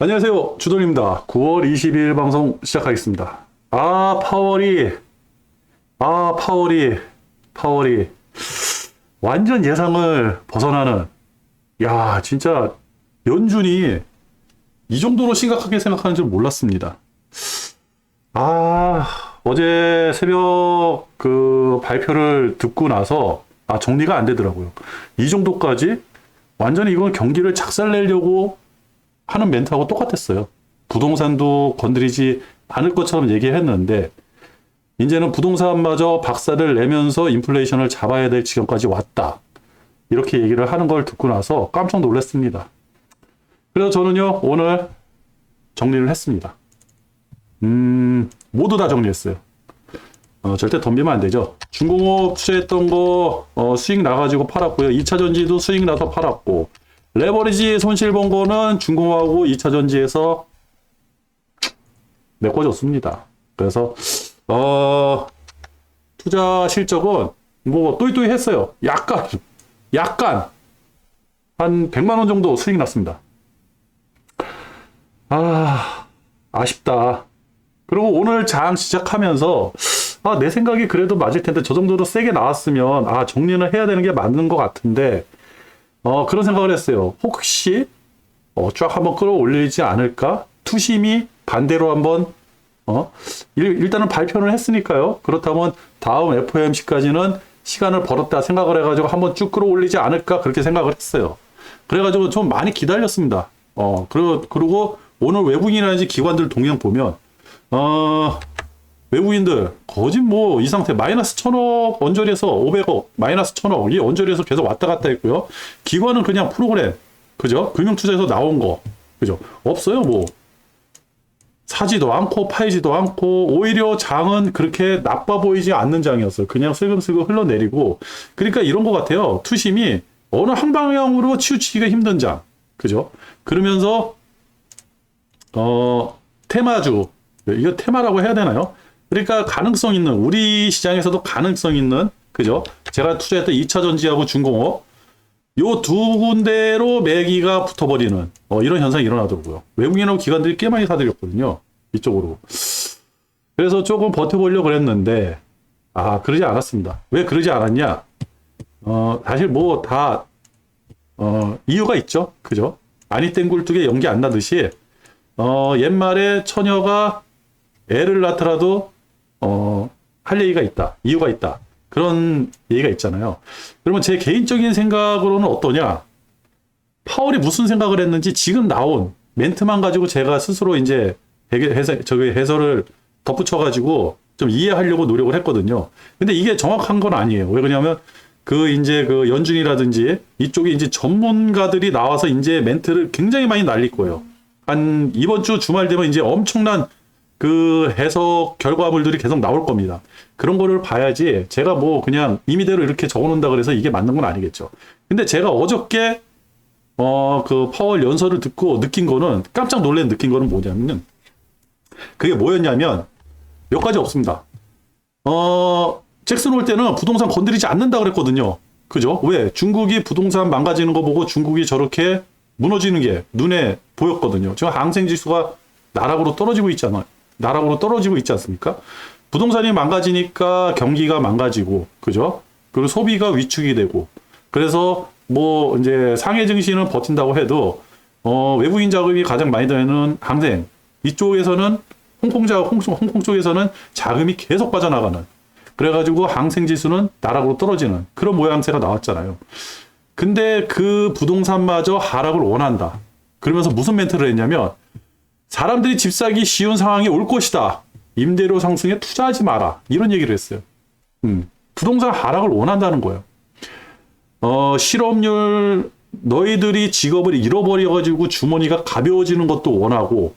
안녕하세요. 주돈입니다. 9월 22일 방송 시작하겠습니다. 파월이 완전 예상을 벗어나는, 야, 진짜 연준이 이 정도로 심각하게 생각하는 줄 몰랐습니다. 어제 새벽 그 발표를 듣고 나서 정리가 안 되더라고요. 이 정도까지 완전히 이건 경기를 작살내려고 하는 멘트하고 똑같았어요. 부동산도 건드리지 않을 것처럼 얘기했는데 이제는 부동산마저 박살을 내면서 인플레이션을 잡아야 될 지경까지 왔다. 이렇게 얘기를 하는 걸 듣고 나서 깜짝 놀랐습니다. 그래서 저는요, 오늘 정리를 했습니다. 모두 다 정리했어요. 절대 덤비면 안 되죠. 중공업 투자했던 거 수익 나가지고 팔았고요. 2차 전지도 수익 나서 팔았고, 레버리지 손실 본 거는 중공업하고 2차 전지에서 메꿔줬습니다. 그래서 투자 실적은 뭐 또이또이 했어요. 약간 한 100만 원 정도 수익 났습니다. 아쉽다. 그리고 오늘 장 시작하면서 내 생각이 그래도 맞을 텐데 저 정도로 세게 나왔으면 정리는 해야 되는 게 맞는 것 같은데 그런 생각을 했어요. 혹시 쫙 한번 끌어올리지 않을까? 투심이 반대로 한번 일단은 발표를 했으니까요. 그렇다면 다음 FOMC까지는 시간을 벌었다 생각을 해가지고 한번 쭉 끌어올리지 않을까 그렇게 생각을 했어요. 그래가지고 좀 많이 기다렸습니다. 그리고 오늘 외국인이라든지 기관들 동향 보면 외국인들 거진 뭐 이 상태 마이너스 1000억 언저리에서 500억 마이너스 1000억 이 언저리에서 계속 왔다 갔다 했고요. 기관은 그냥 프로그램 그죠? 금융투자에서 나온 거 그죠? 없어요. 뭐 사지도 않고 팔지도 않고 오히려 장은 그렇게 나빠 보이지 않는 장이었어요. 그냥 슬금슬금 흘러내리고 그러니까 이런 것 같아요. 투심이 어느 한 방향으로 치우치기가 힘든 장 그죠? 그러면서 테마주 이거 테마라고 해야 되나요? 그러니까 가능성 있는 우리 시장에서도 가능성 있는 그죠? 제가 투자했던 2차 전지하고 중공업 요 두 군데로 매기가 붙어버리는 이런 현상이 일어나더라고요. 외국인하고 기관들이 꽤 많이 사들였거든요. 이쪽으로. 그래서 조금 버텨보려고 그랬는데 그러지 않았습니다. 왜 그러지 않았냐? 사실 뭐 다 이유가 있죠. 그죠? 아니 땡굴뚝에 연기 안 나듯이 옛말에 처녀가 애를 낳더라도 할 얘기가 있다. 이유가 있다. 그런 얘기가 있잖아요. 그러면 제 개인적인 생각으로는 어떠냐? 파월이 무슨 생각을 했는지 지금 나온 멘트만 가지고 제가 스스로 이제 해설을 덧붙여가지고 좀 이해하려고 노력을 했거든요. 근데 이게 정확한 건 아니에요. 왜 그러냐면 이제 연준이라든지 이쪽에 이제 전문가들이 나와서 이제 멘트를 굉장히 많이 날릴 거예요. 한 이번 주 주말 되면 이제 엄청난 그 해석 결과물들이 계속 나올 겁니다. 그런 거를 봐야지 제가 뭐 그냥 임의대로 이렇게 적어놓는다 그래서 이게 맞는 건 아니겠죠. 근데 제가 어저께 그 파월 연설을 듣고 느낀 거는 깜짝 놀란 느낀 거는 뭐냐면 그게 뭐였냐면 몇 가지 없습니다. 잭슨 올 때는 부동산 건드리지 않는다 그랬거든요. 그죠? 왜? 중국이 부동산 망가지는 거 보고 중국이 저렇게 무너지는 게 눈에 보였거든요. 지금 항생지수가 나락으로 떨어지고 있잖아요. 나락으로 떨어지고 있지 않습니까? 부동산이 망가지니까 경기가 망가지고, 그죠? 그리고 소비가 위축이 되고, 그래서 뭐 이제 상해 증시는 버틴다고 해도 외국인 자금이 가장 많이 되는 항생 이쪽에서는 홍콩 쪽에서는 자금이 계속 빠져나가는. 그래가지고 항생 지수는 나락으로 떨어지는 그런 모양새가 나왔잖아요. 근데 그 부동산마저 하락을 원한다. 그러면서 무슨 멘트를 했냐면 사람들이 집 사기 쉬운 상황이 올 것이다. 임대료 상승에 투자하지 마라. 이런 얘기를 했어요. 부동산 하락을 원한다는 거예요. 실업률 너희들이 직업을 잃어버려가지고 주머니가 가벼워지는 것도 원하고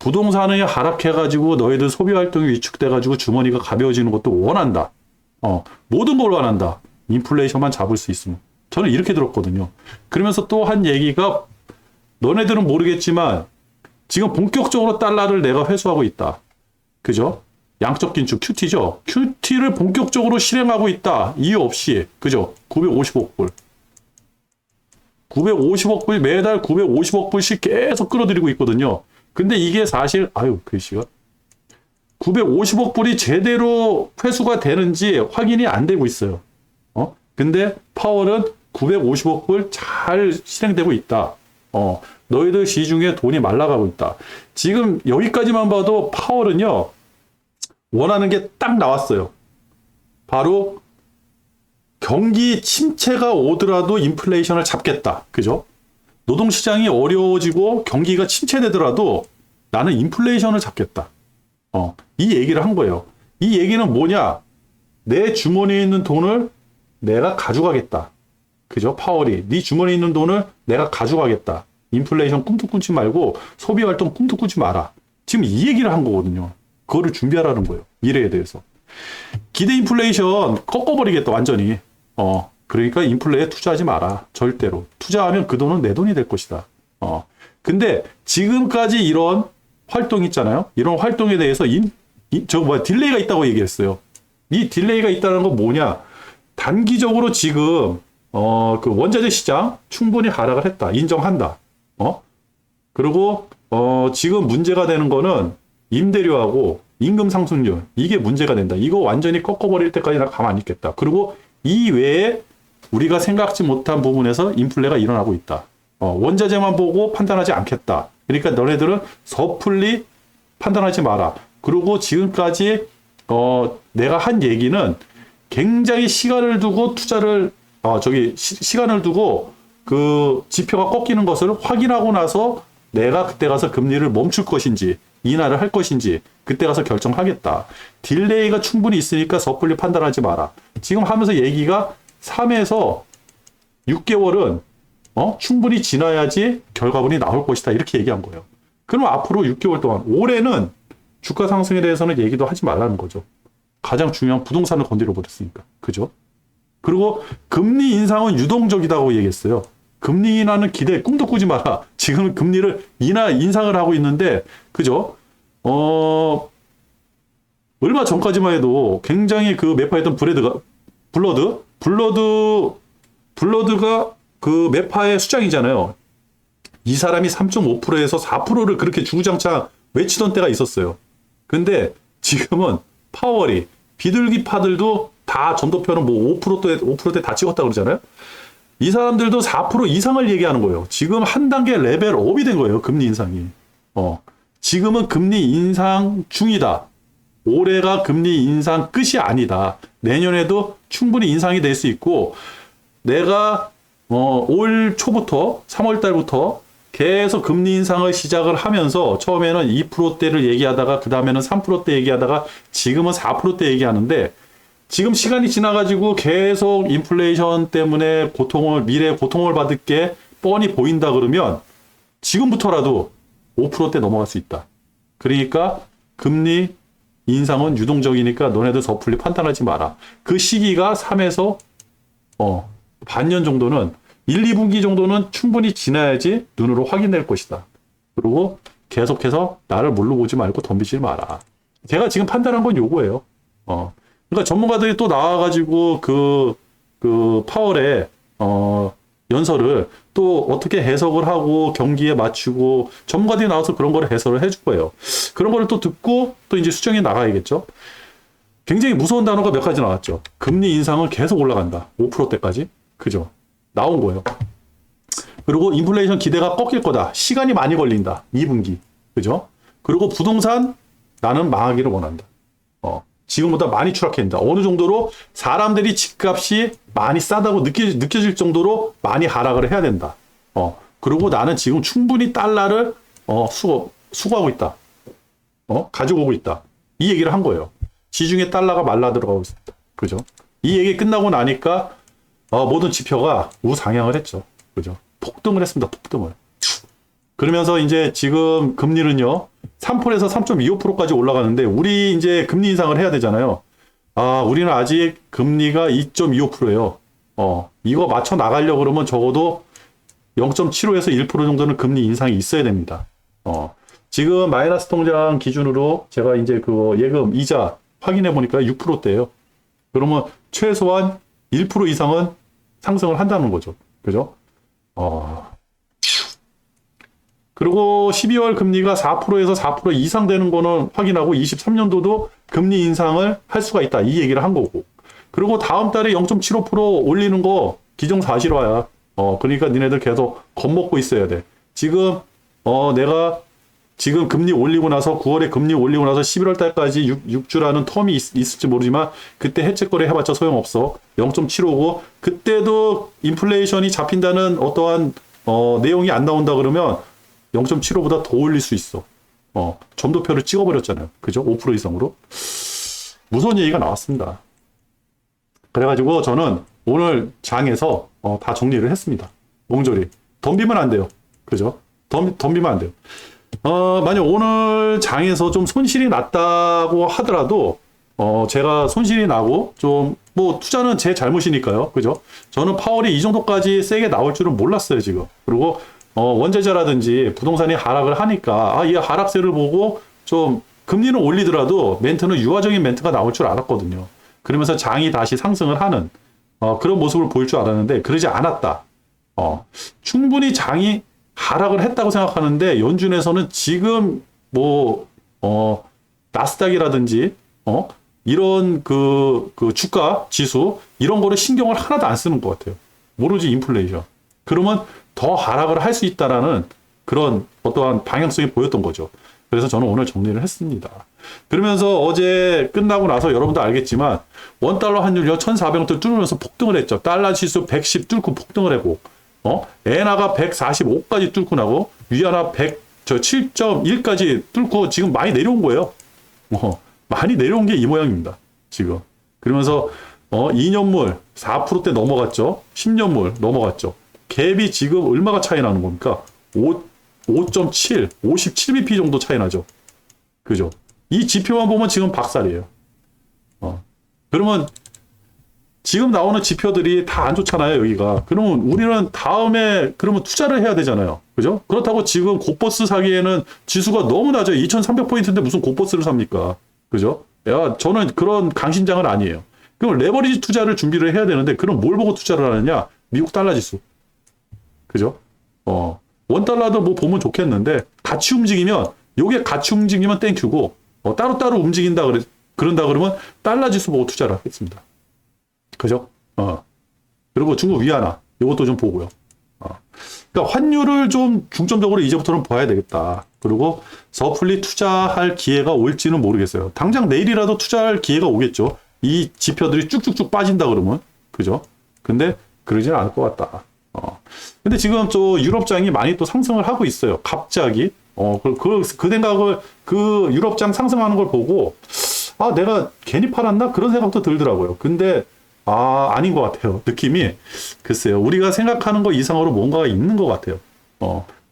부동산이 하락해가지고 너희들 소비 활동이 위축돼가지고 주머니가 가벼워지는 것도 원한다. 모든 걸 원한다. 인플레이션만 잡을 수 있으면. 저는 이렇게 들었거든요. 그러면서 또 한 얘기가 너네들은 모르겠지만 지금 본격적으로 달러를 내가 회수하고 있다. 그죠? 양적 긴축 QT죠. QT를 본격적으로 실행하고 있다. 이유 없이. 그죠? 955불. 950억 불, 매달 950억 불씩 계속 끌어들이고 있거든요. 근데 이게 사실, 글씨가. 950억 불이 제대로 회수가 되는지 확인이 안 되고 있어요. 근데 파월은 950억 불 잘 실행되고 있다. 너희들 시중에 돈이 말라가고 있다. 지금 여기까지만 봐도 파월은요, 원하는 게 딱 나왔어요. 바로 경기 침체가 오더라도 인플레이션을 잡겠다. 그죠? 노동시장이 어려워지고 경기가 침체되더라도 나는 인플레이션을 잡겠다. 이 얘기를 한 거예요. 이 얘기는 뭐냐? 내 주머니에 있는 돈을 내가 가져가겠다. 그죠? 파월이 네 주머니에 있는 돈을 내가 가져가겠다. 인플레이션 꿈도 꾸지 말고 소비활동 꿈도 꾸지 마라. 지금 이 얘기를 한 거거든요. 그거를 준비하라는 거예요. 미래에 대해서. 기대 인플레이션 꺾어버리겠다. 완전히. 그러니까 인플레에 투자하지 마라. 절대로. 투자하면 그 돈은 내 돈이 될 것이다. 근데 지금까지 이런 활동 있잖아요. 이런 활동에 대해서 딜레이가 있다고 얘기했어요. 이 딜레이가 있다는 건 뭐냐? 단기적으로 지금 그 원자재 시장 충분히 하락을 했다. 인정한다. 그리고 지금 문제가 되는 거는 임대료하고 임금 상승률, 이게 문제가 된다. 이거 완전히 꺾어버릴 때까지 나 가만히 있겠다. 그리고 이 외에 우리가 생각지 못한 부분에서 인플레가 일어나고 있다. 원자재만 보고 판단하지 않겠다. 그러니까 너네들은 섣불리 판단하지 마라. 그리고 지금까지 내가 한 얘기는 굉장히 시간을 두고 투자를 시간을 두고 그 지표가 꺾이는 것을 확인하고 나서 내가 그때 가서 금리를 멈출 것인지 인하를 할 것인지 그때 가서 결정하겠다. 딜레이가 충분히 있으니까 섣불리 판단하지 마라. 지금 하면서 얘기가 3에서 6개월은 충분히 지나야지 결과물이 나올 것이다. 이렇게 얘기한 거예요. 그럼 앞으로 6개월 동안 올해는 주가 상승에 대해서는 얘기도 하지 말라는 거죠. 가장 중요한 부동산을 건드려 버렸으니까. 그죠? 그리고 금리 인상은 유동적이다고 얘기했어요. 금리 인하는 기대 꿈도 꾸지 마라. 지금 금리를 인상을 하고 있는데, 그죠? 얼마 전까지만 해도 굉장히 그 매파했던 블러드가 그 매파의 수장이잖아요. 이 사람이 3.5%에서 4%를 그렇게 주구장창 외치던 때가 있었어요. 근데 지금은 파월이 비둘기파들도 다 전도표는 뭐 5%대 다 찍었다 그러잖아요. 이 사람들도 4% 이상을 얘기하는 거예요. 지금 한 단계 레벨업이 된 거예요. 금리 인상이. 지금은 금리 인상 중이다. 올해가 금리 인상 끝이 아니다. 내년에도 충분히 인상이 될 수 있고, 내가 올 초부터 3월 달부터 계속 금리 인상을 시작을 하면서 처음에는 2%대를 얘기하다가 그 다음에는 3%대 얘기하다가 지금은 4%대 얘기하는데, 지금 시간이 지나가지고 계속 인플레이션 때문에 미래에 고통을 받을 게 뻔히 보인다 그러면 지금부터라도 5%대 넘어갈 수 있다. 그러니까 금리 인상은 유동적이니까 너네들 섣불리 판단하지 마라. 그 시기가 3에서 반년 정도는 1, 2분기 정도는 충분히 지나야지 눈으로 확인될 것이다. 그리고 계속해서 나를 몰로 보지 말고 덤비지 마라. 제가 지금 판단한 건 요거예요. 그러니까 전문가들이 또 나와가지고 그 파월의 연설을 또 어떻게 해석을 하고 경기에 맞추고 전문가들이 나와서 그런 거를 해설을 해줄 거예요. 그런 거를 또 듣고 또 이제 수정해 나가야겠죠. 굉장히 무서운 단어가 몇 가지 나왔죠. 금리 인상은 계속 올라간다. 5%대까지. 그죠? 나온 거예요. 그리고 인플레이션 기대가 꺾일 거다. 시간이 많이 걸린다. 2분기. 그죠? 그리고 부동산 나는 망하기를 원한다. 지금보다 많이 추락한다. 어느 정도로 사람들이 집값이 많이 싸다고 느껴질 정도로 많이 하락을 해야 된다. 그리고 나는 지금 충분히 달러를 수거하고 있다. 가지고 오고 있다. 이 얘기를 한 거예요. 시중에 달러가 말라 들어가고 있습니다. 그죠? 이 얘기 끝나고 나니까 모든 지표가 우상향을 했죠. 그죠? 폭등을 했습니다. 폭등을. 그러면서 이제 지금 금리는요, 3%에서 3.25%까지 올라가는데, 우리 이제 금리 인상을 해야 되잖아요. 우리는 아직 금리가 2.25%예요. 이거 맞춰 나가려고 그러면 적어도 0.75에서 1% 정도는 금리 인상이 있어야 됩니다. 지금 마이너스 통장 기준으로 제가 이제 그 예금 이자 확인해 보니까 6%대예요. 그러면 최소한 1% 이상은 상승을 한다는 거죠. 그죠? 그리고 12월 금리가 4%에서 4% 이상 되는 거는 확인하고 23년도도 금리 인상을 할 수가 있다. 이 얘기를 한 거고. 그리고 다음 달에 0.75% 올리는 거 기정사실화야. 그러니까 니네들 계속 겁먹고 있어야 돼. 지금 내가 지금 금리 올리고 나서 9월에 금리 올리고 나서 11월 달까지 6주라는 텀이 있을지 모르지만 그때 해책거래 해봤자 소용없어. 0.75고 그때도 인플레이션이 잡힌다는 어떠한 내용이 안 나온다 그러면 0.75보다 더 올릴 수 있어. 점도표를 찍어버렸잖아요. 그죠? 5% 이상으로. 무서운 얘기가 나왔습니다. 그래가지고 저는 오늘 장에서 다 정리를 했습니다. 몽졸이. 덤비면 안 돼요. 그죠? 덤비면 안 돼요. 만약 오늘 장에서 좀 손실이 났다고 하더라도, 제가 손실이 나고, 좀, 뭐, 투자는 제 잘못이니까요. 그죠? 저는 파월이 이 정도까지 세게 나올 줄은 몰랐어요, 지금. 그리고, 원자재라든지 부동산이 하락을 하니까, 이 하락세를 보고 좀 금리는 올리더라도 멘트는 유화적인 멘트가 나올 줄 알았거든요. 그러면서 장이 다시 상승을 하는, 그런 모습을 보일 줄 알았는데, 그러지 않았다. 충분히 장이 하락을 했다고 생각하는데 연준에서는 지금 뭐 나스닥이라든지 이런 그 주가 지수 이런 거를 신경을 하나도 안 쓰는 것 같아요. 모르지 인플레이션. 그러면 더 하락을 할 수 있다라는 그런 어떠한 방향성이 보였던 거죠. 그래서 저는 오늘 정리를 했습니다. 그러면서 어제 끝나고 나서 여러분도 알겠지만 원달러 환율이 1,400원대 뚫으면서 폭등을 했죠. 달러 지수 110 뚫고 폭등을 하고 엔화가 145까지 뚫고 나고 위안화 7.1까지 뚫고 지금 많이 내려온 거예요. 많이 내려온 게 이 모양입니다. 지금. 그러면서 2년물 4%대 넘어갔죠. 10년물 넘어갔죠. 갭이 지금 얼마가 차이 나는 겁니까? 5.7, 57bp 정도 차이 나죠. 그죠? 이 지표만 보면 지금 박살이에요. 그러면 지금 나오는 지표들이 다 안 좋잖아요, 여기가. 그러면 우리는 다음에 그러면 투자를 해야 되잖아요. 그죠? 그렇다고 지금 고버스 사기에는 지수가 너무 낮아요. 2300포인트인데 무슨 고버스를 삽니까? 그죠? 저는 그런 강심장은 아니에요. 그럼 레버리지 투자를 준비를 해야 되는데 그럼 뭘 보고 투자를 하느냐? 미국 달러 지수. 그죠? 원달러도 뭐 보면 좋겠는데 같이 움직이면 요게 같이 움직이면 땡큐고 따로따로 움직인다 그런다 그러면 달러 지수 보고 투자를 하겠습니다. 그죠? 그리고 중국 위안화 이것도 좀 보고요. 그러니까 환율을 좀 중점적으로 이제부터는 봐야 되겠다. 그리고 섣불리 투자할 기회가 올지는 모르겠어요. 당장 내일이라도 투자할 기회가 오겠죠. 이 지표들이 쭉쭉쭉 빠진다 그러면. 그죠? 근데 그러지는 않을 것 같다. 근데 지금 저 유럽장이 많이 또 상승을 하고 있어요. 갑자기. 그 생각을, 그 유럽장 상승하는 걸 보고, 내가 괜히 팔았나? 그런 생각도 들더라고요. 근데, 아닌 것 같아요. 느낌이. 글쎄요. 우리가 생각하는 거 이상으로 뭔가가 있는 것 같아요.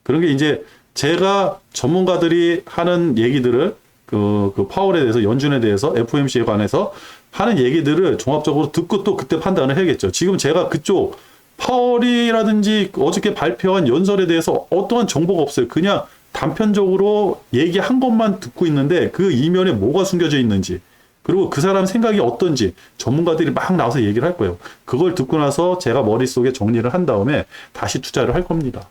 그런 게 이제 제가 전문가들이 하는 얘기들을 그 파월에 대해서, 연준에 대해서, FOMC에 관해서 하는 얘기들을 종합적으로 듣고 또 그때 판단을 해야겠죠. 지금 제가 그쪽 파월이라든지 어저께 발표한 연설에 대해서 어떠한 정보가 없어요. 그냥 단편적으로 얘기한 것만 듣고 있는데 그 이면에 뭐가 숨겨져 있는지 그리고 그 사람 생각이 어떤지 전문가들이 막 나와서 얘기를 할 거예요. 그걸 듣고 나서 제가 머릿속에 정리를 한 다음에 다시 투자를 할 겁니다.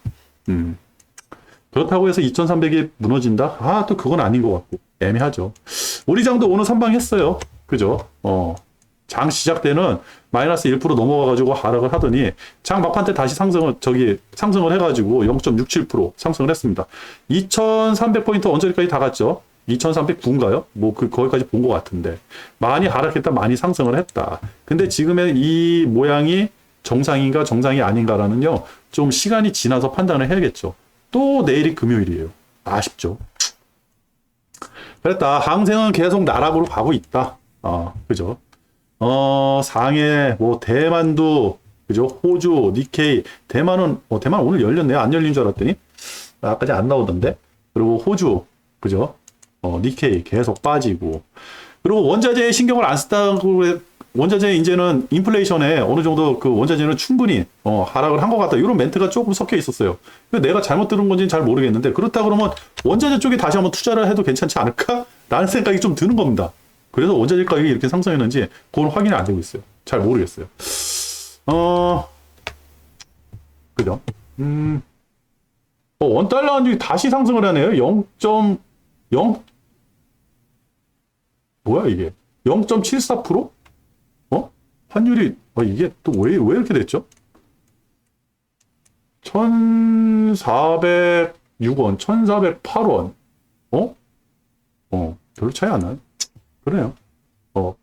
그렇다고 해서 2300이 무너진다? 또 그건 아닌 것 같고 애매하죠. 우리 장도 오늘 선방했어요. 그죠? 장 시작 때는 마이너스 1% 넘어가가지고 하락을 하더니 장 막판 때 다시 상승을 해가지고 0.67% 상승을 했습니다. 2300포인트 언저리까지 다 갔죠. 2309인가요? 뭐 거기까지 본 것 같은데 많이 하락했다, 많이 상승을 했다. 근데 지금의 이 모양이 정상인가 정상이 아닌가라는요 좀 시간이 지나서 판단을 해야겠죠. 또 내일이 금요일이에요. 아쉽죠. 그랬다. 항생은 계속 나락으로 가고 있다. 그죠? 상해, 뭐, 대만도, 그죠? 호주, 니케이, 대만 오늘 열렸네요. 안 열린 줄 알았더니, 아까지 안 나오던데. 그리고 호주, 그죠? 니케이 계속 빠지고. 그리고 원자재에 신경을 안 쓰다고, 원자재 이제는 인플레이션에 어느 정도 그 원자재는 충분히, 하락을 한 것 같다. 이런 멘트가 조금 섞여 있었어요. 내가 잘못 들은 건지는 잘 모르겠는데, 그렇다 그러면 원자재 쪽에 다시 한번 투자를 해도 괜찮지 않을까? 라는 생각이 좀 드는 겁니다. 그래서 원자재 가격이 이렇게 상승했는지 그건 확인이 안 되고 있어요. 잘 모르겠어요. 그죠? 원달러 환율이 다시 상승을 하네요. 0.0 뭐야 이게? 0.74%? 환율이 이게 또 왜 이렇게 됐죠? 1,406원, 1,408원. 별로 차이 안 나요. 그래요.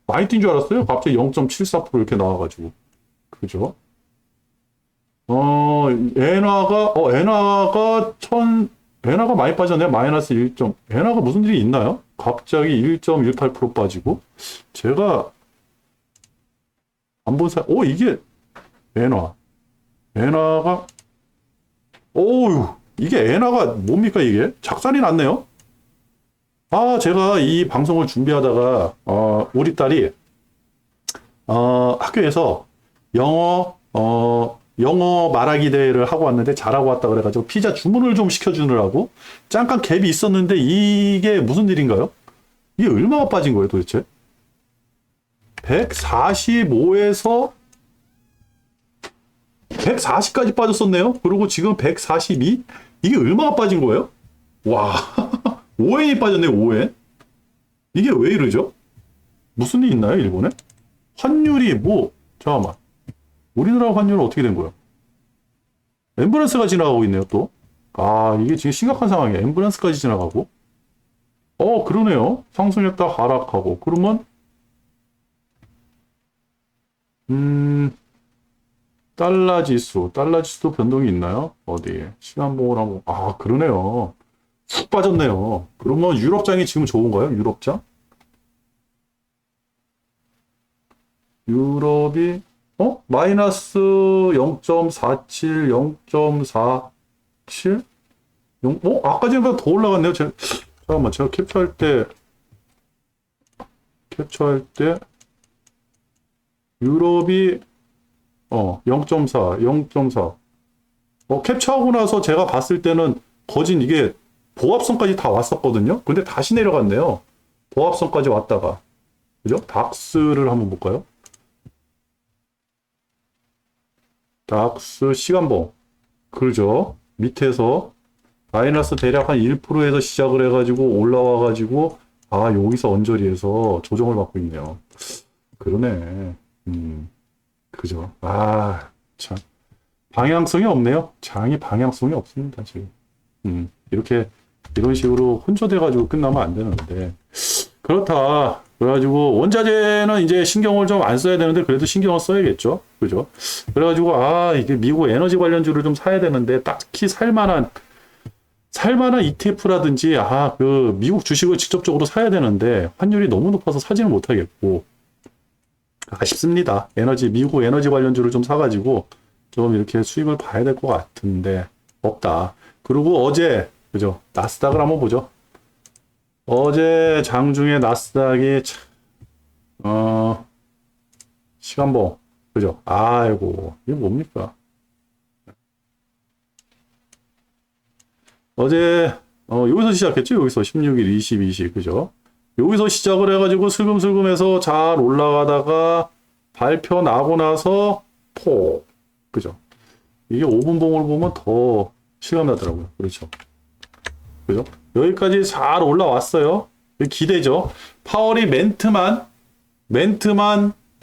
많이 뛴 줄 알았어요. 갑자기 0.74% 이렇게 나와가지고. 그죠? 엔화가 많이 빠졌네요. 마이너스 1. 엔화가 무슨 일이 있나요? 갑자기 1.18% 빠지고. 제가 안 본 이게 엔화가, 이게 엔화가 뭡니까, 이게? 작살이 났네요? 제가 이 방송을 준비하다가, 우리 딸이, 학교에서 영어 말하기 대회를 하고 왔는데 잘하고 왔다 그래가지고 피자 주문을 좀 시켜주느라고 잠깐 갭이 있었는데 이게 무슨 일인가요? 이게 얼마나 빠진 거예요, 도대체? 145에서 140까지 빠졌었네요. 그리고 지금 142? 이게 얼마나 빠진 거예요? 와, 5엔이 빠졌네요, 5엔. 이게 왜 이러죠? 무슨 일이 있나요, 일본에? 환율이 잠깐만. 우리나라 환율은 어떻게 된 거예요? 엠브런스가 지나가고 있네요, 또. 이게 지금 심각한 상황이에요. 엠브런스까지 지나가고. 그러네요. 상승했다 하락하고. 그러면, 달러 지수도 변동이 있나요? 어디에? 시간봉을 한번, 그러네요. 쑥 빠졌네요. 그러면 유럽장이 지금 좋은가요? 유럽장? 유럽이, 마이너스 0.47, 0.47? 아까 전보다 더 올라갔네요. 잠깐만, 제가 캡처할 때, 유럽이, 0.4, 0.4. 캡처하고 나서 제가 봤을 때는 거진 이게 보합선까지 다 왔었거든요. 근데 다시 내려갔네요. 보합선까지 왔다가. 그죠? 닥스를 한번 볼까요? 닥스 시간봉. 그러죠. 밑에서 마이너스 대략 한 1%에서 시작을 해가지고 올라와가지고 여기서 언저리에서 조정을 받고 있네요. 그러네. 그죠. 참. 방향성이 없네요. 장이 방향성이 없습니다, 지금. 이런 식으로 혼조돼가지고 끝나면 안 되는데. 그렇다. 그래가지고, 원자재는 이제 신경을 좀 안 써야 되는데, 그래도 신경을 써야겠죠. 그죠? 그래가지고, 이게 미국 에너지 관련주를 좀 사야 되는데, 딱히 살만한 ETF라든지, 미국 주식을 직접적으로 사야 되는데, 환율이 너무 높아서 사지는 못하겠고, 아쉽습니다. 미국 에너지 관련주를 좀 사가지고, 좀 이렇게 수익을 봐야 될 것 같은데, 없다. 그리고 어제, 그죠? 나스닥을 한번 보죠. 어제 장중에 나스닥이, 시간봉. 그죠? 아이고, 이게 뭡니까? 어제, 여기서 시작했죠? 여기서 16일, 22시. 그죠? 여기서 시작을 해가지고 슬금슬금 해서 잘 올라가다가 발표 나고 나서 그죠? 이게 5분봉을 보면 더 실감나더라고요. 그렇죠? 그죠? 여기까지 잘 올라왔어요. 기대죠. 파월이 멘트만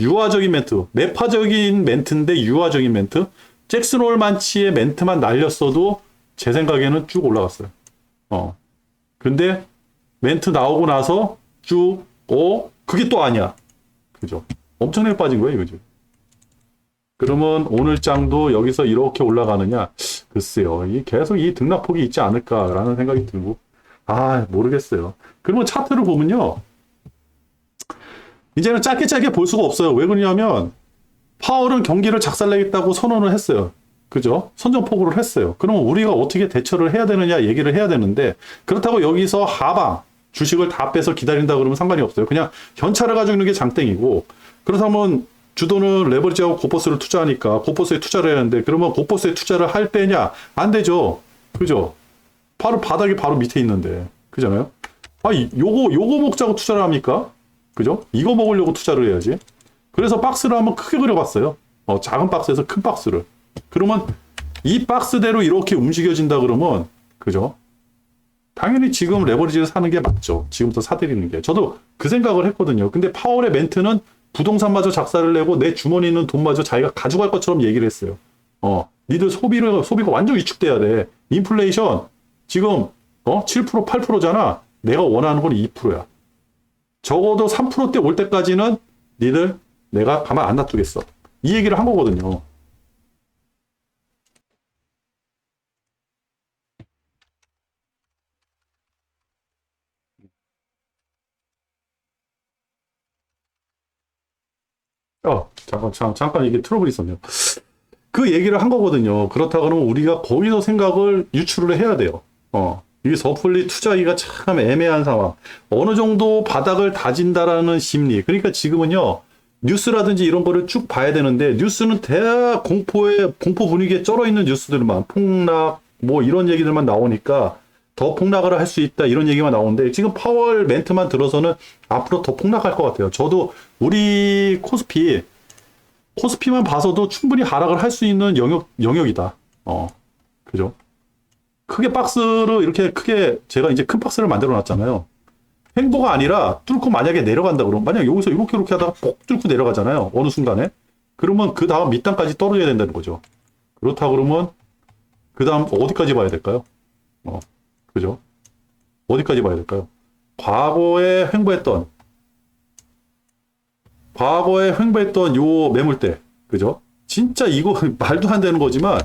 유화적인 멘트, 매파적인 멘트인데 유화적인 멘트. 잭슨 홀만치의 멘트만 날렸어도 제 생각에는 쭉 올라갔어요. 근데 멘트 나오고 나서 쭉, 그게 또 아니야. 그죠? 엄청나게 빠진 거예요, 이거죠. 그러면 오늘 장도 여기서 이렇게 올라가느냐? 글쎄요. 계속 이 등락폭이 있지 않을까라는 생각이 들고, 모르겠어요. 그러면 차트를 보면요. 이제는 짧게 볼 수가 없어요. 왜 그러냐면, 파월은 경기를 작살내겠다고 선언을 했어요. 그죠? 선전포고를 했어요. 그러면 우리가 어떻게 대처를 해야 되느냐 얘기를 해야 되는데, 그렇다고 여기서 하방, 주식을 다 빼서 기다린다 그러면 상관이 없어요. 그냥 현찰을 가지고 있는 게 장땡이고, 그렇다면 주도는 레버리지하고 고퍼스를 투자하니까 고퍼스에 투자를 해야 하는데, 그러면 고퍼스에 투자를 할 때냐? 안 되죠. 그죠? 바로 바닥이 바로 밑에 있는데. 그잖아요? 요거 먹자고 투자를 합니까? 그죠? 이거 먹으려고 투자를 해야지. 그래서 박스를 한번 크게 그려봤어요. 작은 박스에서 큰 박스를. 그러면 이 박스대로 이렇게 움직여진다 그러면, 그죠? 당연히 지금 레버리지를 사는 게 맞죠. 지금부터 사들이는 게. 저도 그 생각을 했거든요. 근데 파월의 멘트는 부동산마저 작사를 내고 내 주머니에 있는 돈마저 자기가 가져갈 것처럼 얘기를 했어요. 니들 소비가 완전 위축돼야 돼. 인플레이션 지금 7% 8%잖아. 내가 원하는 건 2%야. 적어도 3%대 올 때까지는 니들 내가 가만 안 놔두겠어. 이 얘기를 한 거거든요. 잠깐 이게 트러블이 있었네요. 그 얘기를 한 거거든요. 그렇다 그러면 우리가 거기서 생각을 유추를 해야 돼요. 이게 섣불리 투자하기가 참 애매한 상황. 어느 정도 바닥을 다진다라는 심리. 그러니까 지금은요, 뉴스라든지 이런 거를 쭉 봐야 되는데, 뉴스는 대략 공포 분위기에 쩔어 있는 뉴스들만, 폭락, 뭐 이런 얘기들만 나오니까, 더 폭락을 할 수 있다, 이런 얘기만 나오는데, 지금 파월 멘트만 들어서는 앞으로 더 폭락할 것 같아요. 저도 우리 코스피만 봐서도 충분히 하락을 할 수 있는 영역이다. 그죠? 크게 박스로 이렇게 크게 제가 이제 큰 박스를 만들어 놨잖아요. 횡보가 아니라 뚫고 만약에 내려간다 그러면 만약 여기서 이렇게 하다가 폭 뚫고 내려가잖아요. 어느 순간에. 그러면 그 다음 밑단까지 떨어져야 된다는 거죠. 그렇다 그러면 그 다음 어디까지 봐야 될까요? 그죠? 어디까지 봐야 될까요? 과거에 횡보했던 요 매물대. 그죠? 진짜 이거 말도 안 되는 거지만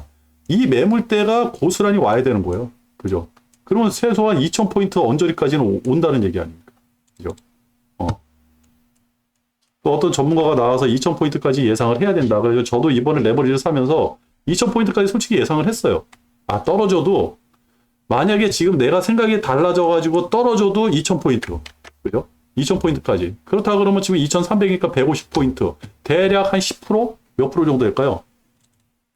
이 매물대가 고스란히 와야 되는 거예요. 그죠? 그러면 최소한 2000포인트 언저리까지는 온다는 얘기 아닙니까? 그죠? 또 어떤 전문가가 나와서 2000포인트까지 예상을 해야 된다. 그래서 저도 이번에 레버리지를 사면서 2000포인트까지 솔직히 예상을 했어요. 떨어져도 만약에 지금 내가 생각이 달라져가지고 떨어져도 2000포인트. 그죠? 2000포인트까지. 그렇다 그러면 지금 2300이니까 150포인트. 대략 한 10%? 몇 프로 정도 될까요?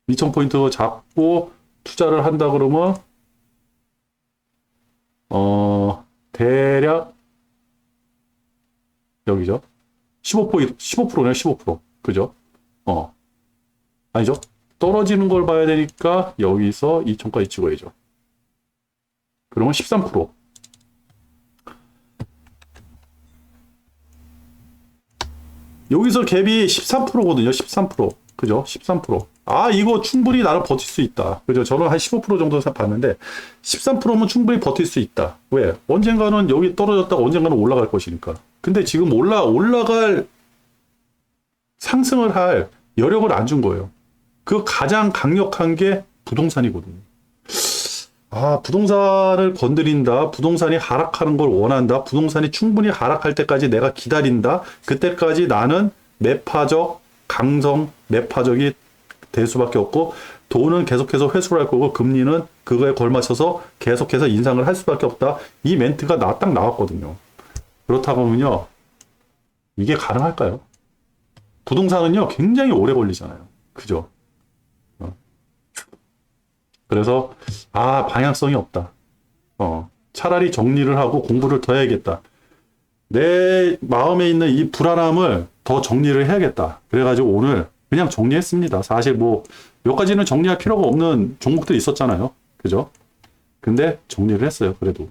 2000포인트 잡고 투자를 한다 그러면 대략 여기죠. 15%네요. 15%. 그죠? 아니죠. 떨어지는 걸 봐야 되니까 여기서 2000까지 찍어야죠. 그러면 13%. 여기서 갭이 13%거든요. 13%. 그죠? 13%. 이거 충분히 나를 버틸 수 있다. 그죠? 저는 한 15% 정도 봤는데 13%면 충분히 버틸 수 있다. 왜? 언젠가는 여기 떨어졌다가 언젠가는 올라갈 것이니까. 근데 지금 올라갈 상승을 할 여력을 안 준 거예요. 그 가장 강력한 게 부동산이거든요. 부동산을 건드린다. 부동산이 하락하는 걸 원한다. 부동산이 충분히 하락할 때까지 내가 기다린다. 그때까지 나는 매파적이 될 수밖에 없고 돈은 계속해서 회수를 할 거고 금리는 그거에 걸맞춰서 계속해서 인상을 할 수밖에 없다. 이 멘트가 딱 나왔거든요. 그렇다고 하면요. 이게 가능할까요? 부동산은요. 굉장히 오래 걸리잖아요. 그죠? 그래서 방향성이 없다. 차라리 정리를 하고 공부를 더 해야겠다. 내 마음에 있는 이 불안함을 더 정리를 해야겠다. 그래가지고 오늘 그냥 정리했습니다. 사실 몇 가지는 정리할 필요가 없는 종목들이 있었잖아요. 그죠? 근데 정리를 했어요. 그래도.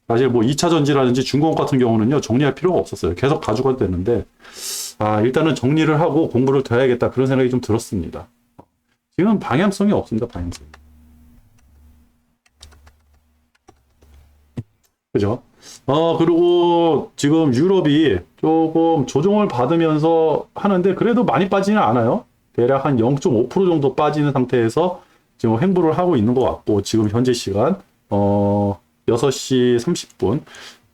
사실 2차 전지라든지 중공업 같은 경우는요, 정리할 필요가 없었어요. 계속 가져가도 되는데, 일단은 정리를 하고 공부를 더 해야겠다. 그런 생각이 좀 들었습니다. 지금 방향성이 없습니다. 방향성이. 그죠? 그리고 지금 유럽이 조금 조정을 받으면서 하는데 그래도 많이 빠지는 않아요. 대략 한 0.5% 정도 빠지는 상태에서 지금 횡보를 하고 있는 것 같고 지금 현재 시간 6시 30분.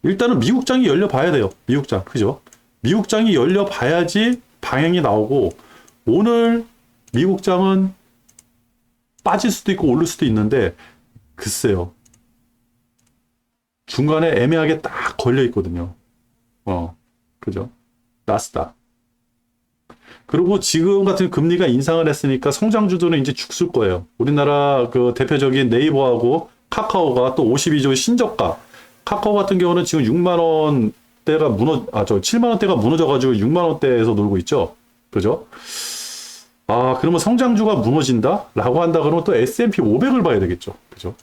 일단은 미국장이 열려 봐야 돼요. 미국장. 그죠? 미국장이 열려 봐야지 방향이 나오고 오늘 미국장은 빠질 수도 있고 오를 수도 있는데 글쎄요. 중간에 애매하게 딱 걸려 있거든요. 그죠? 나스닥. 그리고 지금 같은 금리가 인상을 했으니까 성장주들은 이제 죽을 거예요. 우리나라 그 대표적인 네이버하고 카카오가 또 52조 신저가. 카카오 같은 경우는 지금 6만 원대가 7만 원대가 무너져가지고 6만 원대에서 놀고 있죠. 그죠? 아, 그러면 성장주가 무너진다? 라고 한다 그러면 또 S&P 500을 봐야 되겠죠. 그죠?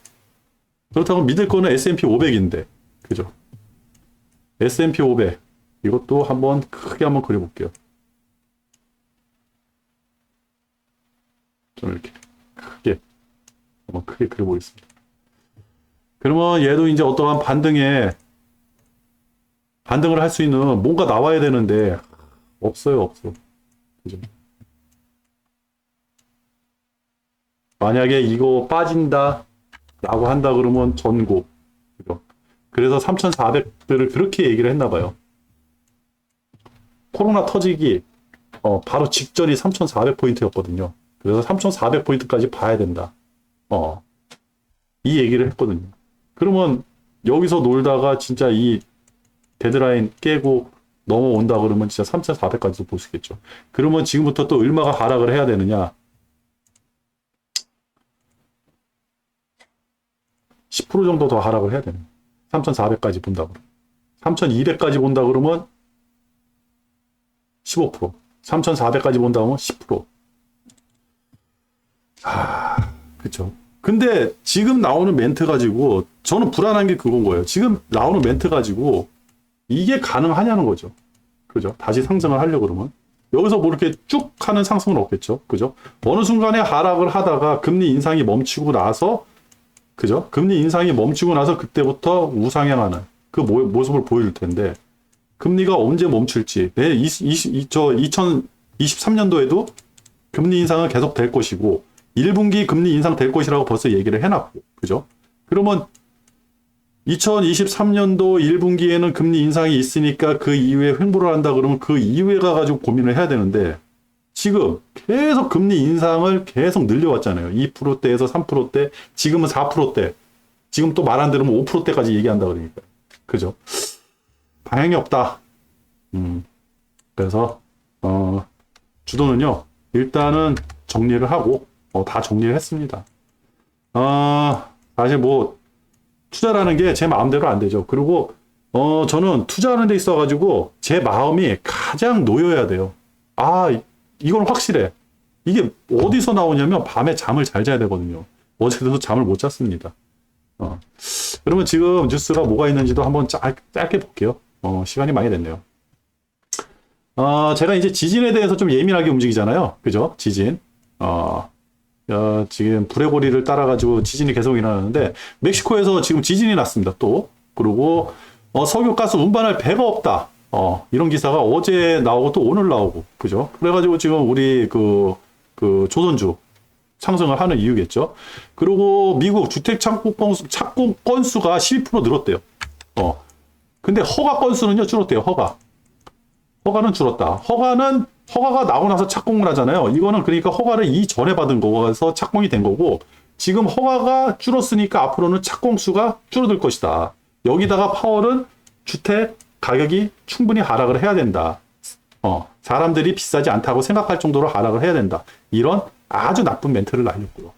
그렇다고 믿을 거는 S&P 500인데. 그죠? S&P 500. 이것도 한번 크게 한번 그려볼게요. 좀 이렇게 크게 한번 크게 그려보겠습니다. 그러면 얘도 이제 어떠한 반등을 할 수 있는 뭔가 나와야 되는데 없어요, 없어. 그죠? 만약에 이거 빠진다 라고 한다 그러면 전고. 그죠? 그래서 3,400들을 그렇게 얘기를 했나 봐요. 코로나 터지기 바로 직전이 3,400포인트였거든요. 그래서 3,400포인트까지 봐야 된다. 이 얘기를 했거든요. 그러면 여기서 놀다가 진짜 이 데드라인 깨고 넘어온다 그러면 진짜 3,400까지도 볼 수 있겠죠. 그러면 지금부터 또 얼마가 하락을 해야 되느냐? 10% 정도 더 하락을 해야 되는. 3,400까지 본다 그러면. 3,200까지 본다 그러면 15%. 3,400까지 본다 그러면 10%. 그쵸. 근데 지금 나오는 멘트 가지고 저는 불안한 게 그건 거예요. 지금 나오는 멘트 가지고 이게 가능하냐는 거죠. 그죠? 다시 상승을 하려고 그러면. 여기서 뭐 이렇게 쭉 하는 상승은 없겠죠. 그죠? 어느 순간에 하락을 하다가 금리 인상이 멈추고 나서, 그죠? 금리 인상이 멈추고 나서 그때부터 우상향하는 그 모습을 보여줄 텐데, 금리가 언제 멈출지, 2023년도에도 금리 인상은 계속 될 것이고, 1분기 금리 인상 될 것이라고 벌써 얘기를 해놨고, 그죠? 그러면 2023년도 1분기에는 금리 인상이 있으니까 그 이후에 횡보를 한다 그러면 그 이후에 가가지고 고민을 해야 되는데, 지금 계속 금리 인상을 계속 늘려왔잖아요. 2%대에서 3%대, 지금은 4%대, 지금 또 말 안 들으면 5%대까지 얘기한다 그러니까. 그죠? 방향이 없다. 그래서, 주도는요, 일단은 정리를 하고, 다 정리를 했습니다. 사실 뭐, 투자라는 게 제 마음대로 안 되죠. 그리고, 저는 투자하는 데 있어가지고, 제 마음이 가장 놓여야 돼요. 이건 확실해. 이게 어디서 나오냐면, 밤에 잠을 잘 자야 되거든요. 어제도 잠을 못 잤습니다. 그러면 지금 뉴스가 뭐가 있는지도 한번 짧게 볼게요. 시간이 많이 됐네요. 제가 이제 지진에 대해서 좀 예민하게 움직이잖아요. 그죠? 지진. 지금 불의 고리를 따라가지고 지진이 계속 일어나는데, 멕시코에서 지금 지진이 났습니다, 또. 그리고, 석유가스 운반할 배가 없다. 이런 기사가 어제 나오고 또 오늘 나오고, 그죠? 그래가지고 지금 우리 조선주 상승을 하는 이유겠죠. 그리고 미국 주택 착공 건수가 12% 늘었대요. 근데 허가 건수는요, 줄었대요, 허가는 줄었다. 허가가 나오고 나서 착공을 하잖아요. 이거는 그러니까 허가를 이전에 받은 거에서 착공이 된 거고, 지금 허가가 줄었으니까 앞으로는 착공 수가 줄어들 것이다. 여기다가 파월은 주택 가격이 충분히 하락을 해야 된다. 사람들이 비싸지 않다고 생각할 정도로 하락을 해야 된다. 이런 아주 나쁜 멘트를 날렸고요.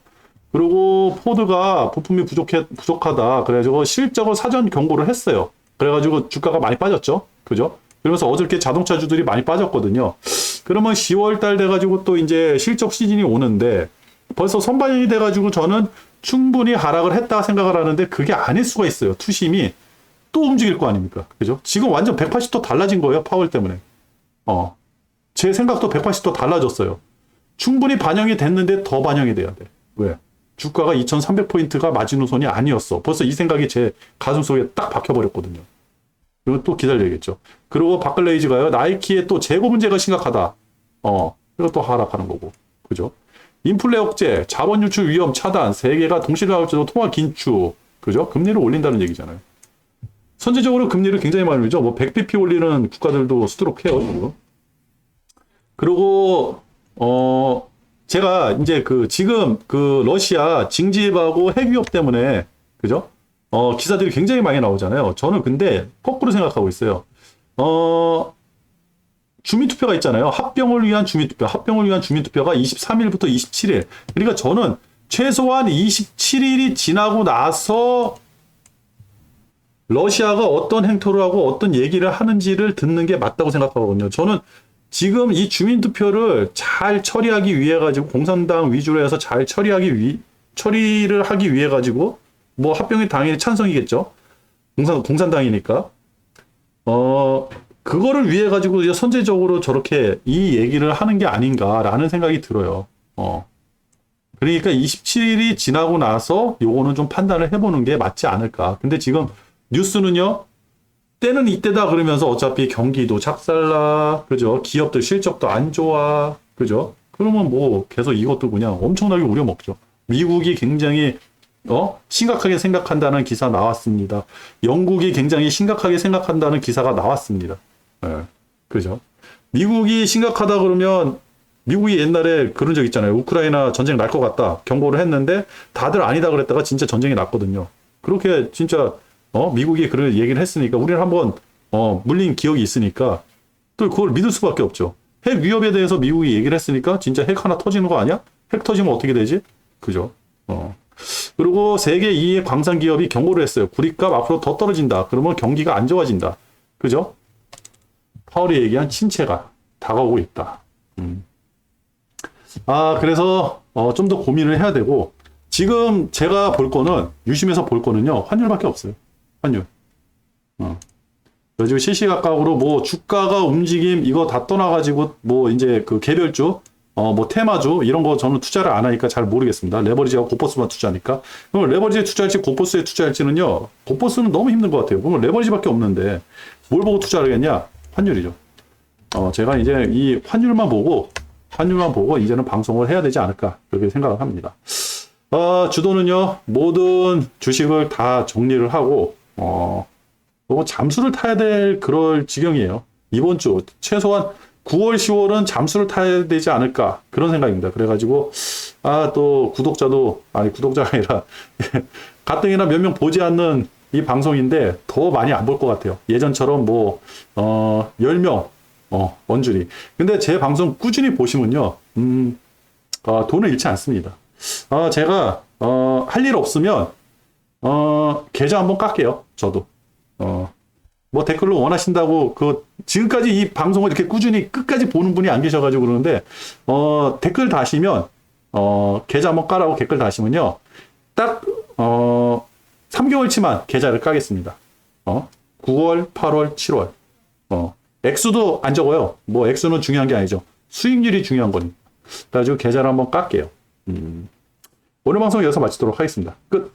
그리고 포드가 부품이 부족하다. 그래가지고 실적으로 사전 경고를 했어요. 그래가지고 주가가 많이 빠졌죠. 그죠? 그러면서 어저께 자동차주들이 많이 빠졌거든요. 그러면 10월달 돼가지고 또 이제 실적 시즌이 오는데 벌써 선반영이 돼가지고 저는 충분히 하락을 했다 생각을 하는데 그게 아닐 수가 있어요. 투심이 또 움직일 거 아닙니까? 그죠? 지금 완전 180도 달라진 거예요. 파월 때문에. 제 생각도 180도 달라졌어요. 충분히 반영이 됐는데 더 반영이 돼야 돼. 왜? 주가가 2300포인트가 마지노선이 아니었어. 벌써 이 생각이 제 가슴속에 딱 박혀버렸거든요. 그리고 또 기다려야겠죠. 그리고 바클레이즈가요, 나이키의 또 재고 문제가 심각하다. 그리고 또 하락하는 거고. 그죠? 인플레 억제, 자본 유출 위험 차단, 세계가 동시다발적으로 통화 긴축. 그죠? 금리를 올린다는 얘기잖아요. 선제적으로 금리를 굉장히 많이 올리죠. 뭐 100bp 올리는 국가들도 수두룩해요, 지금. 그리고 제가 이제 지금 러시아 징집하고 핵위협 때문에, 그죠? 기사들이 굉장히 많이 나오잖아요. 저는 근데 거꾸로 생각하고 있어요. 주민투표가 있잖아요. 합병을 위한 주민투표가 23일부터 27일. 그러니까 저는 최소한 27일이 지나고 나서 러시아가 어떤 행토를 하고 어떤 얘기를 하는지를 듣는 게 맞다고 생각하거든요. 저는 지금 이 주민투표를 잘 처리하기 위해 가지고 공산당 위주로 해서 잘 처리를 하기 위해 가지고 뭐 합병이 당연히 찬성이겠죠. 공산당이니까. 그거를 위해 가지고 선제적으로 저렇게 이 얘기를 하는 게 아닌가라는 생각이 들어요. 그러니까 27일이 지나고 나서 요거는 좀 판단을 해보는 게 맞지 않을까. 근데 지금 뉴스는요, 때는 이때다 그러면서 어차피 경기도 작살나, 그죠? 기업들 실적도 안 좋아, 그죠? 그러면 뭐 계속 이것도 그냥 엄청나게 우려먹죠. 미국이 굉장히 심각하게 생각한다는 기사 나왔습니다. 영국이 굉장히 심각하게 생각한다는 기사가 나왔습니다. 네, 그죠? 미국이 심각하다 그러면 미국이 옛날에 그런 적 있잖아요. 우크라이나 전쟁 날 것 같다 경고를 했는데 다들 아니다 그랬다가 진짜 전쟁이 났거든요. 그렇게 진짜 미국이 그런 얘기를 했으니까 우리는 한번 물린 기억이 있으니까 또 그걸 믿을 수밖에 없죠. 핵 위협에 대해서 미국이 얘기를 했으니까 진짜 핵 하나 터지는 거 아니야? 핵 터지면 어떻게 되지? 그죠? 그리고 세계 2위 광산 기업이 경고를 했어요. 구리값 앞으로 더 떨어진다. 그러면 경기가 안 좋아진다. 그죠? 파월이 얘기한 침체가 다가오고 있다. 그래서 좀 더 고민을 해야 되고 지금 제가 볼 거는 유심해서 볼 거는요. 환율밖에 없어요. 환율. 요즘 시시각각으로 뭐 주가가 움직임 이거 다 떠나가지고 뭐 이제 그 개별주 뭐 테마주 이런 거 저는 투자를 안 하니까 잘 모르겠습니다. 레버리지하고 고포스만 투자하니까. 그럼 레버리지에 투자할지 고포스에 투자할지는요. 고포스는 너무 힘든 것 같아요. 그러면 레버리지밖에 없는데 뭘 보고 투자를 하겠냐? 환율이죠. 제가 이제 이 환율만 보고 이제는 방송을 해야 되지 않을까 그렇게 생각을 합니다. 주도는요. 모든 주식을 다 정리를 하고 뭐 잠수를 타야 될 그럴 지경이에요. 이번 주 최소한 9월, 10월은 잠수를 타야 되지 않을까 그런 생각입니다. 그래가지고 또 구독자가 아니라 가뜩이나 몇 명 보지 않는 이 방송인데 더 많이 안 볼 것 같아요. 예전처럼 뭐 10명 원줄이. 근데 제 방송 꾸준히 보시면요, 돈을 잃지 않습니다. 제가 할 일 없으면 계좌 한번 깎게요. 저도. 뭐 댓글로 원하신다고 지금까지 이 방송을 이렇게 꾸준히 끝까지 보는 분이 안 계셔가지고 그러는데 댓글 다시면 계좌 한번 까라고 댓글 다시면요 딱 3개월치만 계좌를 까겠습니다. 9월, 8월, 7월. 액수도 안 적어요. 뭐 액수는 중요한 게 아니죠. 수익률이 중요한 거니까. 그래가지고 계좌를 한번 깎게요. 오늘 방송 여기서 마치도록 하겠습니다. 끝.